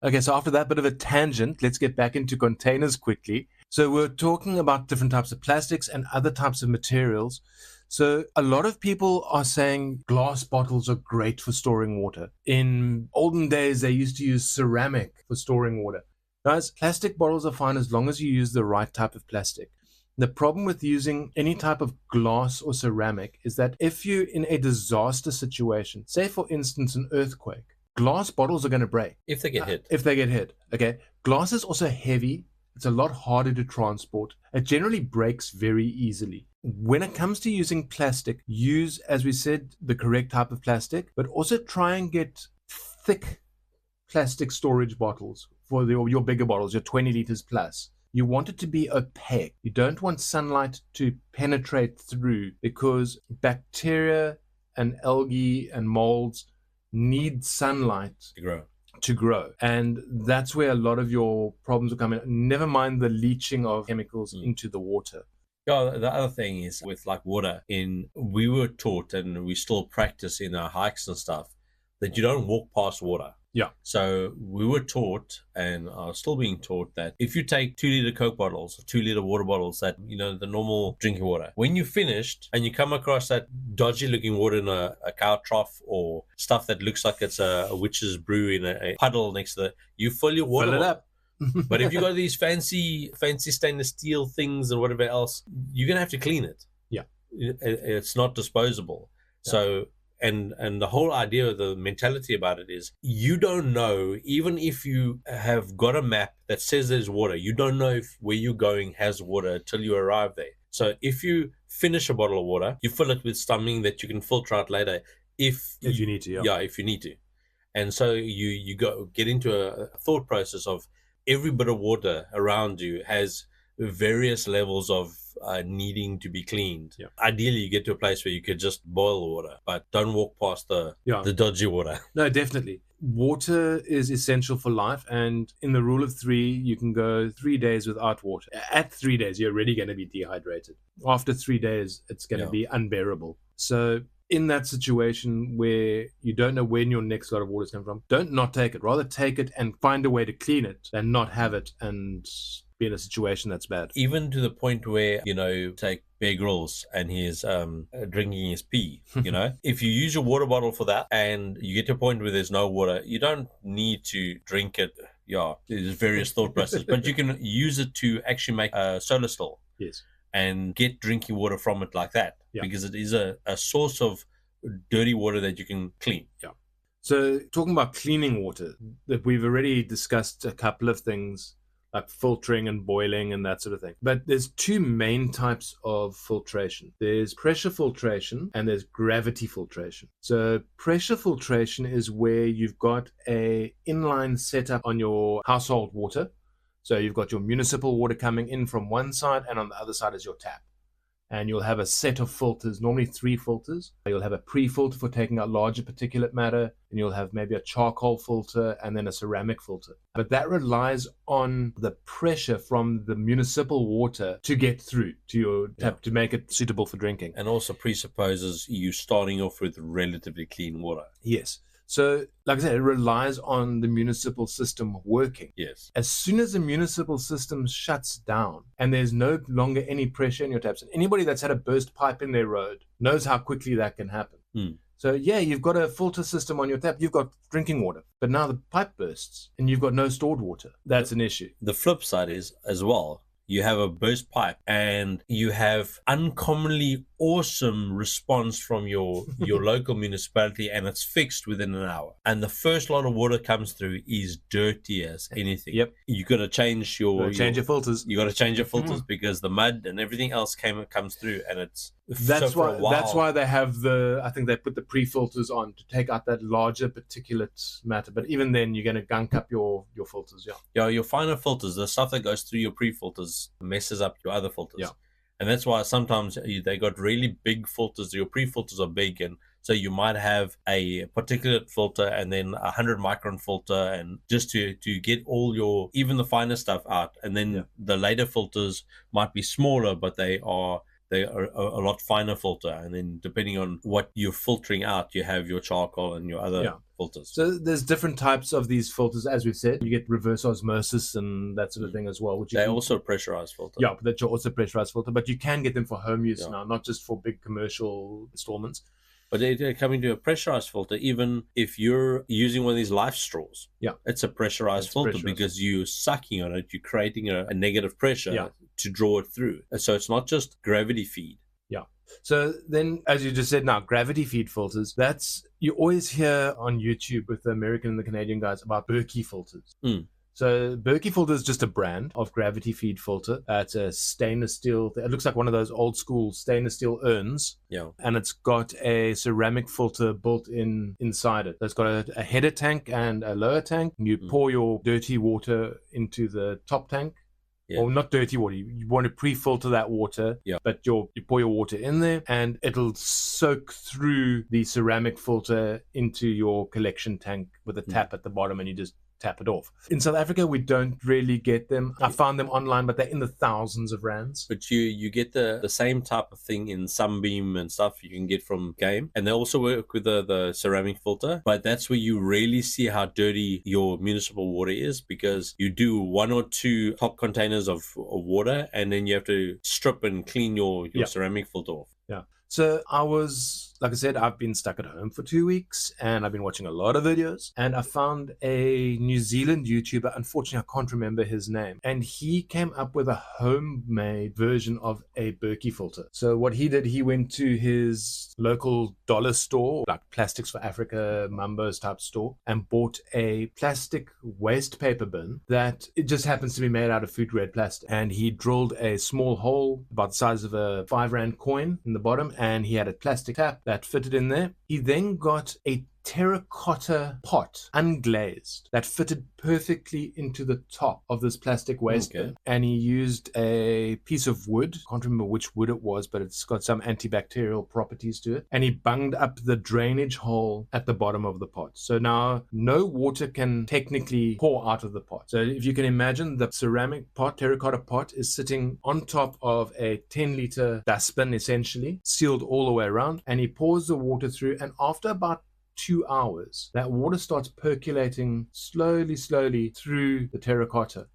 Okay, so after that bit of a tangent, let's get back into containers quickly. So we're talking about different types of plastics and other types of materials. So a lot of people are saying glass bottles are great for storing water. In olden days, they used to use ceramic for storing water. Guys, plastic bottles are fine as long as you use the right type of plastic. The problem with using any type of glass or ceramic is that if you're in a disaster situation, say for instance an earthquake, glass bottles are going to break. If they get hit. Okay. Glass is also heavy. It's a lot harder to transport. It generally breaks very easily. When it comes to using plastic, use, as we said, the correct type of plastic, but also try and get thick plastic storage bottles for your bigger bottles, your 20 liters plus. You want it to be opaque. You don't want sunlight to penetrate through, because bacteria and algae and molds need sunlight to grow. And that's where a lot of your problems will come in. Never mind the leaching of chemicals into the water. Yeah, the other thing is with like water, we were taught, and we still practice in our hikes and stuff, that you don't walk past water. Yeah. So we were taught, and are still being taught, that if you take 2-liter Coke bottles or 2-liter water bottles, that, the normal drinking water, when you're finished and you come across that dodgy looking water in a cow trough, or stuff that looks like it's a witch's brew in a puddle next to you fill your water Fill it up. But if you got these fancy stainless steel things and whatever else, you're going to have to clean it. Yeah. It's not disposable. Yeah. So, and the whole idea of the mentality about it is, you don't know, even if you have got a map that says there's water, you don't know if where you're going has water till you arrive there. So if you finish a bottle of water, you fill it with something that you can filter out later. If you need to. Yeah, if you need to. And so you get into a thought process of, every bit of water around you has various levels of needing to be cleaned. Yeah. Ideally, you get to a place where you could just boil water, but don't walk past the dodgy water. No, definitely. Water is essential for life, and in the rule of 3, you can go 3 days without water. At 3 days, you're already going to be dehydrated. After 3 days, it's going to be unbearable. So in that situation where you don't know when your next lot of water is coming from, don't not take it. Rather take it and find a way to clean it than not have it and be in a situation that's bad. Even to the point where, take Bear Grylls and he's drinking his pee, if you use your water bottle for that and you get to a point where there's no water, you don't need to drink it. Yeah, there's various thought processes, but you can use it to actually make a solar still. Yes. And get drinking water from it like that, because it is a source of dirty water that you can clean. Yeah. So talking about cleaning water, that we've already discussed a couple of things like filtering and boiling and that sort of thing. But there's two main types of filtration. There's pressure filtration and there's gravity filtration. So pressure filtration is where you've got a inline setup on your household water. So you've got your municipal water coming in from one side, and on the other side is your tap. And you'll have a set of filters, normally 3 filters. You'll have a pre-filter for taking out larger particulate matter, and you'll have maybe a charcoal filter and then a ceramic filter. But that relies on the pressure from the municipal water to get through to your tap to make it suitable for drinking. And also presupposes you starting off with relatively clean water. Yes. So, like I said, it relies on the municipal system working. Yes. As soon as the municipal system shuts down and there's no longer any pressure in your taps, and anybody that's had a burst pipe in their road knows how quickly that can happen. So, yeah, you've got a filter system on your tap. You've got drinking water, but now the pipe bursts and you've got no stored water. That's an issue. The flip side is, as well, you have a burst pipe and you have uncommonly awesome response from your local municipality, and it's fixed within an hour. And the first lot of water comes through is dirty as anything. Yep. You got to change your filters. You got to change your filters because the mud and everything else comes through, and it's that's why they have I think they put the pre-filters on to take out that larger particulate matter. But even then, you're going to gunk up your filters. Yeah, your finer filters, the stuff that goes through your pre-filters messes up your other filters. Yeah. And that's why sometimes they got really big filters. Your pre-filters are big, and so you might have a particulate filter and then 100 micron filter, and just to get all your, even the finer stuff out. And then the later filters might be smaller, but they are a lot finer filter. And then depending on what you're filtering out, you have your charcoal and your other filters. So there's different types of these filters, as we've said. You get reverse osmosis and that sort of thing as well. Which they're also pressurized filter. Yeah, but that's also pressurized filter. But you can get them for home use now, not just for big commercial installments. But they're coming to a pressurized filter, even if you're using one of these life straws. Yeah. It's a pressurized filter because you're sucking on it, you're creating a negative pressure to draw it through. And so it's not just gravity feed. Yeah. So then, as you just said now, gravity feed filters, you always hear on YouTube with the American and the Canadian guys about Berkey filters. So Berkey filter is just a brand of gravity feed filter. It's a stainless steel. It looks like one of those old school stainless steel urns. Yeah. And it's got a ceramic filter built inside it. It's got a header tank and a lower tank. You pour your dirty water into the top tank. Yeah. Or not dirty water. You want to pre-filter that water, but you pour your water in there, and it'll soak through the ceramic filter into your collection tank with a tap at the bottom, and you just tap it off. In South Africa, we don't really get them. I found them online, but they're in the thousands of rands. But you get the same type of thing in Sunbeam and stuff you can get from Game. And they also work with the ceramic filter. But that's where you really see how dirty your municipal water is, because you do 1 or 2 top containers of water, and then you have to strip and clean your ceramic filter off. Yeah. So like I said, I've been stuck at home for 2 weeks, and I've been watching a lot of videos, and I found a New Zealand YouTuber. Unfortunately, I can't remember his name, and he came up with a homemade version of a Berkey filter. So what he did, he went to his local dollar store, like Plastics for Africa, Mambo's type store, and bought a plastic waste paper bin that it just happens to be made out of food grade plastic. And he drilled a small hole about the size of a 5 rand coin in the bottom, and he had a plastic tap that fitted in there. He then got a terracotta pot, unglazed, that fitted perfectly into the top of this plastic waste bin. And he used a piece of wood, can't remember which wood it was, but it's got some antibacterial properties to it, and he bunged up the drainage hole at the bottom of the pot. So now no water can technically pour out of the pot. So if you can imagine, the ceramic pot, terracotta pot, is sitting on top of a 10-liter dustbin, essentially, sealed all the way around, and he pours the water through, and after about 2 hours, that water starts percolating slowly through the terracotta,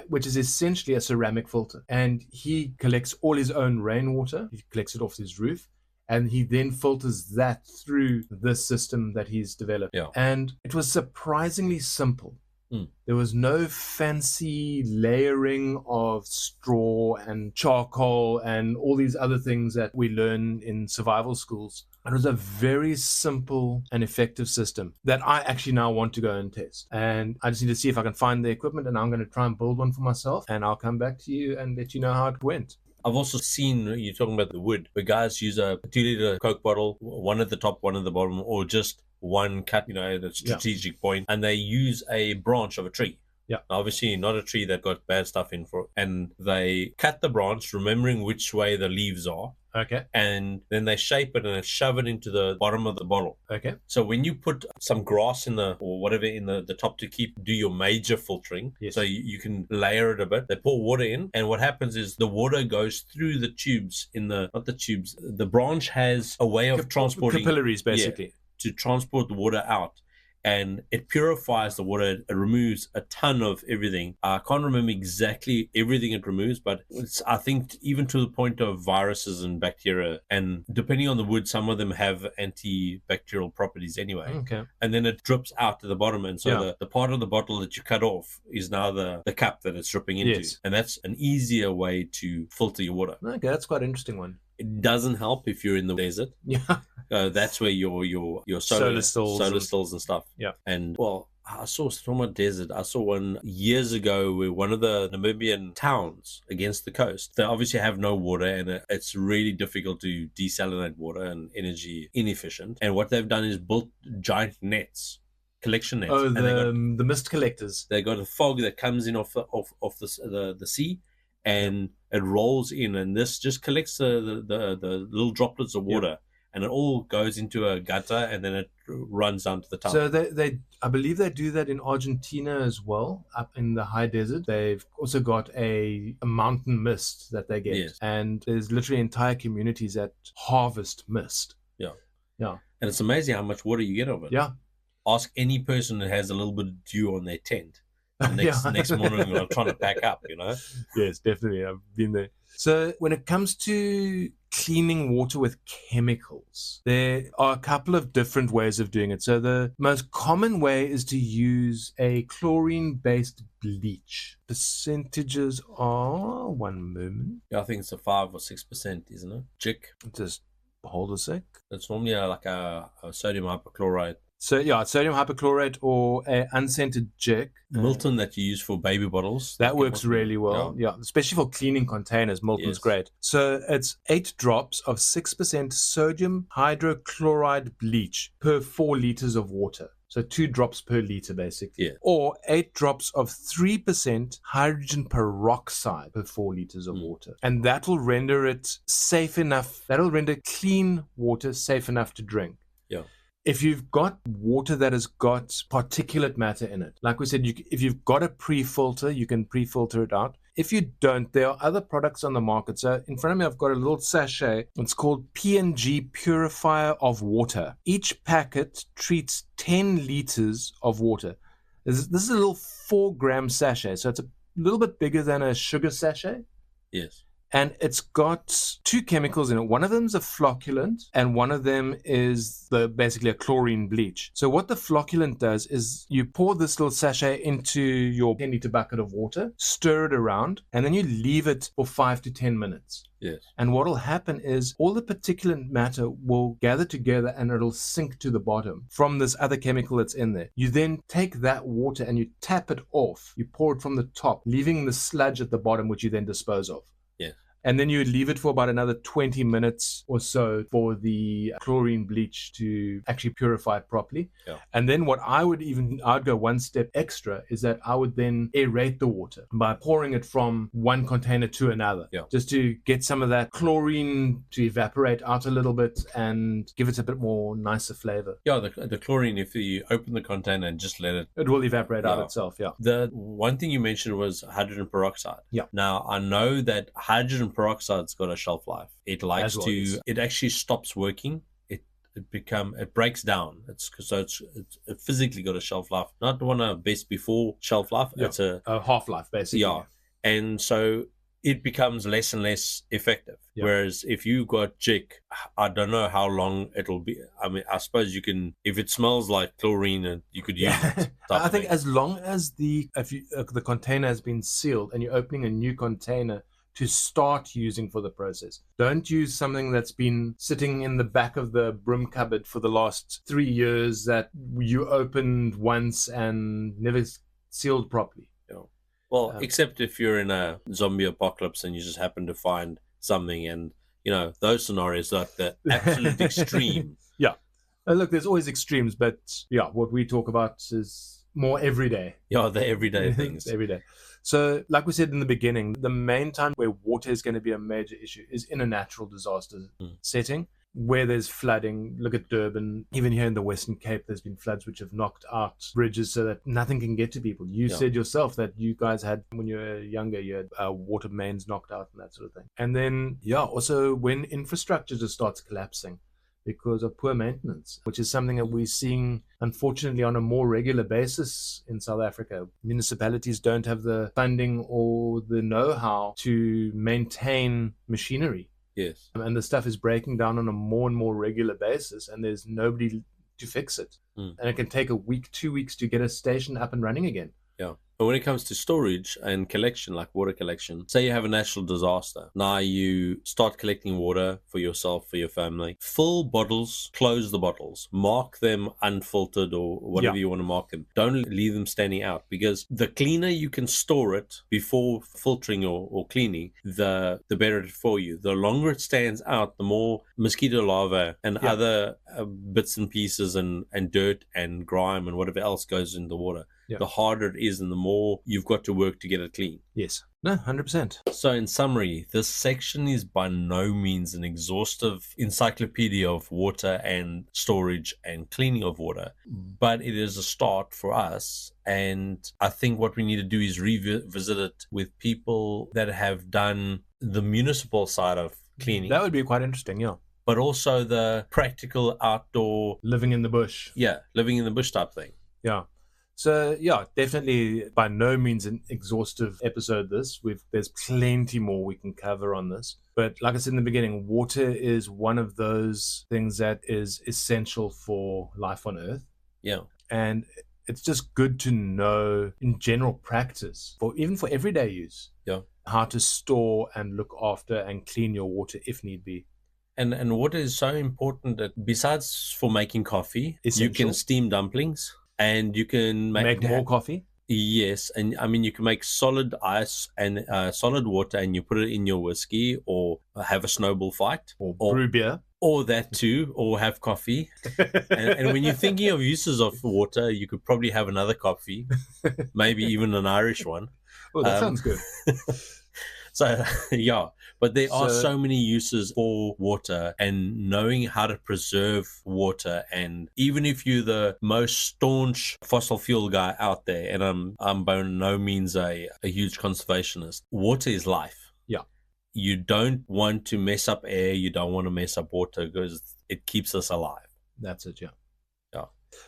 which is essentially a ceramic filter. And he collects all his own rainwater. He collects it off his roof, and he then filters that through this system that he's developed. And it was surprisingly simple. There was no fancy layering of straw and charcoal and all these other things that we learn in survival schools. It was a very simple and effective system that I actually now want to go and test. And I just need to see if I can find the equipment, and I'm going to try and build one for myself, and I'll come back to you and let you know how it went. I've also seen, you're talking about the wood, where guys use a 2-liter Coke bottle, one at the top, one at the bottom, or just one cut, at a strategic point, and they use a branch of a tree. Obviously not a tree that got bad stuff in for it. And they cut the branch, remembering which way the leaves are. And then they shape it and they shove it into the bottom of the bottle. So when you put some grass in or whatever in the top to do your major filtering, so you can layer it a bit, they pour water in, and what happens is the water goes through the tubes the branch has a way of transporting capillaries, basically, to transport the water out. And it purifies the water. It removes a ton of everything. I can't remember exactly everything it removes, but I think even to the point of viruses and bacteria. And depending on the wood, some of them have antibacterial properties anyway. And then it drips out to the bottom. And so the part of the bottle that you cut off is now the cup that it's dripping into. And that's an easier way to filter your water. That's quite an interesting one. It doesn't help if you're in the desert. That's where your solar stills and stuff. And I saw from a desert. I saw one years ago where one of the Namibian towns against the coast, they obviously have no water, and it's really difficult to desalinate water and energy inefficient. And what they've done is built giant nets. Collection nets. And the mist collectors. They got a fog that comes in off the sea, and it rolls in, and this just collects the little droplets of water, and it all goes into a gutter, and then it runs down to the town. So I believe they do that in Argentina as well, up in the high desert. They've also got a mountain mist that they get, and there's literally entire communities that harvest mist. And it's amazing how much water you get of it. Ask any person that has a little bit of dew on their tent. Next morning when I'm trying to pack up, Yes, definitely. I've been there. So when it comes to cleaning water with chemicals, there are a couple of different ways of doing it. So the most common way is to use a chlorine-based bleach. Percentages are, one moment. I think it's a 5 or 6%, isn't it? Jick. Just hold a sec. It's normally like a sodium hypochlorite. So sodium hypochlorite or an unscented Jick. Milton that you use for baby bottles. That works really well. Especially for cleaning containers, Milton's great. So it's 8 drops of 6% sodium hydrochloride bleach per 4 liters of water. So 2 drops per liter, basically. Or 8 drops of 3% hydrogen peroxide per 4 liters of water. And that will render it safe enough. That'll render clean water safe enough to drink. If you've got water that has got particulate matter in it, like we said, if you've got a pre-filter, you can pre-filter it out. If you don't, there are other products on the market. So in front of me, I've got a little sachet. It's called P&G Purifier of Water. Each packet treats 10 liters of water. This is a little 4-gram sachet. So it's a little bit bigger than a sugar sachet. And it's got 2 chemicals in it. One of them is a flocculant, and one of them is basically a chlorine bleach. So what the flocculant does is you pour this little sachet into your 10-liter bucket of water, stir it around, and then you leave it for 5 to 10 minutes. And what will happen is all the particulate matter will gather together and it'll sink to the bottom from this other chemical that's in there. You then take that water and you tap it off. You pour it from the top, leaving the sludge at the bottom, which you then dispose of. And then you would leave it for about another 20 minutes or so for the chlorine bleach to actually purify it properly. Yeah. And then what I'd go one step extra is that I would then aerate the water by pouring it from one container to another, just to get some of that chlorine to evaporate out a little bit and give it a bit more nicer flavor. Yeah, the chlorine, if you open the container and just let it... It will evaporate out itself, The one thing you mentioned was hydrogen peroxide. Yeah. Now, I know that hydrogen peroxide's got a shelf life. It likes it actually stops working. It breaks down. It physically got a shelf life, not the one of best before shelf life. Yeah. It's a half-life, basically. Yeah. And so it becomes less and less effective. Yeah. Whereas if you got Jik, I don't know how long it'll be. I mean, I suppose you can, if it smells like chlorine, and you could use it. I think as long as the container has been sealed and you're opening a new container to start using for the process, don't use something that's been sitting in the back of the broom cupboard for the last 3 years that you opened once and never sealed properly. Well, except if you're in a zombie apocalypse and you just happen to find something, and those scenarios are the absolute extreme. Yeah. Look, there's always extremes, but what we talk about is more everyday. Yeah, the everyday things. Every day. So, like we said in the beginning, the main time where water is going to be a major issue is in a natural disaster setting, where there's flooding. Look at Durban. Even here in the Western Cape, there's been floods which have knocked out bridges so that nothing can get to people. You said yourself that you guys had, when you were younger, you had water mains knocked out and that sort of thing. And then, also when infrastructure just starts collapsing because of poor maintenance, which is something that we're seeing, unfortunately, on a more regular basis in South Africa. Municipalities don't have the funding or the know-how to maintain machinery. Yes. And the stuff is breaking down on a more and more regular basis, and there's nobody to fix it. And it can take a week, 2 weeks to get a station up and running again. Yeah. But when it comes to storage and collection, like water collection, say you have a natural disaster. Now you start collecting water for yourself, for your family. Fill bottles, close the bottles, mark them unfiltered or whatever you want to mark them. Don't leave them standing out, because the cleaner you can store it before filtering or cleaning, the better it for you. The longer it stands out, the more mosquito larvae and other bits and pieces and dirt and grime and whatever else goes in the water. The harder it is and the more you've got to work to get it clean. Yes. No, 100%. So in summary, this section is by no means an exhaustive encyclopedia of water and storage and cleaning of water, but it is a start for us. And I think what we need to do is revisit it with people that have done the municipal side of cleaning. That would be quite interesting, But also the practical outdoor... living in the bush. Yeah, living in the bush type thing. Yeah. So, definitely by no means an exhaustive episode this. There's plenty more we can cover on this. But like I said in the beginning, water is one of those things that is essential for life on Earth. Yeah. And it's just good to know in general practice, even for everyday use, how to store and look after and clean your water if need be. And water is so important that besides for making coffee, you can steam dumplings. And you can make more coffee? Yes. And I mean, you can make solid ice and solid water, and you put it in your whiskey, or have a snowball fight. Or brew beer. Or that too, or have coffee. and when you're thinking of uses of water, you could probably have another coffee, maybe even an Irish one. Oh, that sounds good. So, but there are so many uses for water, and knowing how to preserve water. And even if you're the most staunch fossil fuel guy out there, and I'm by no means a huge conservationist, water is life. Yeah. You don't want to mess up air. You don't want to mess up water, because it keeps us alive. That's it, yeah.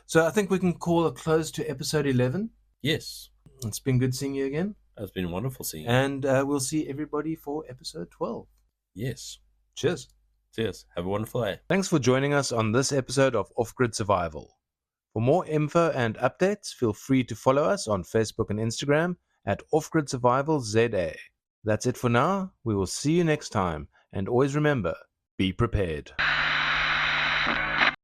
So I think we can call a close to episode 11. Yes. It's been good seeing you again. It's been wonderful seeing you. And we'll see everybody for episode 12. Yes. Cheers. Cheers. Have a wonderful day. Thanks for joining us on this episode of Off-Grid Survival. For more info and updates, feel free to follow us on Facebook and Instagram at Off-Grid Survival ZA. That's it for now. We will see you next time. And always remember, be prepared.